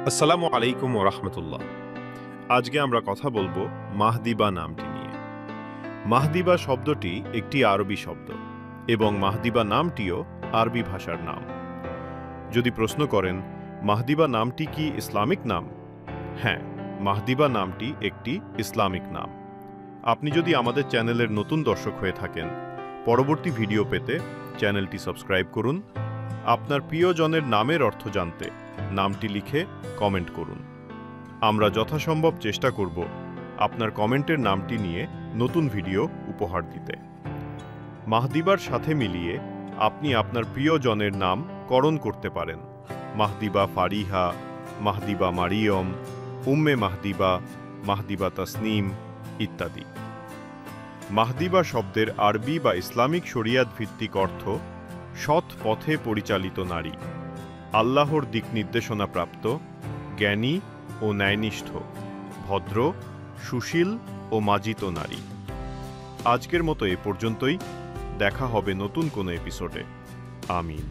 আসসালামু আলাইকুম ওয়া রাহমাতুল্লাহ। আজকে আমরা কথা বলবো মাহদিবা নামটি নিয়ে। মাহদিবা শব্দটি একটি আরবি শব্দ এবং মাহদিবা নামটিও আরবি ভাষার নাম। যদি প্রশ্ন করেন মাহদিবা নামটি কি ইসলামিক নাম? হ্যাঁ, মাহদিবা নামটি একটি ইসলামিক নাম। আপনি যদি আমাদের চ্যানেলের নতুন দর্শক হয়ে থাকেন, পরবর্তী ভিডিও পেতে চ্যানেলটি সাবস্ক্রাইব করুন। আপনার প্রিয়জনের নামের অর্থ জানতে নামটি লিখে কমেন্ট করুন। আমরা যথাসম্ভব চেষ্টা করব আপনার কমেন্টের নামটি নিয়ে নতুন ভিডিও উপহার দিতে। মাহদিবার সাথে মিলিয়ে আপনি আপনার প্রিয়জনের নাম করণ করতে পারেন। মাহদিবা ফারিহা, মাহদিবা মারিয়ম, উম্মে মাহদিবা, মাহদিবা তাসনিম ইত্যাদি। মাহদিবা শব্দের আরবি বা ইসলামিক শরিয়াত ভিত্তিক অর্থ সৎ পথে পরিচালিত নারী, আল্লাহর দিক নির্দেশনা প্রাপ্ত, জ্ঞানী ও ন্যায়নিষ্ঠ, ভদ্র, সুশীল ও মার্জিত নারী। আজকের মতো এ পর্যন্তই। দেখা হবে নতুন কোনো এপিসোডে। আমিন।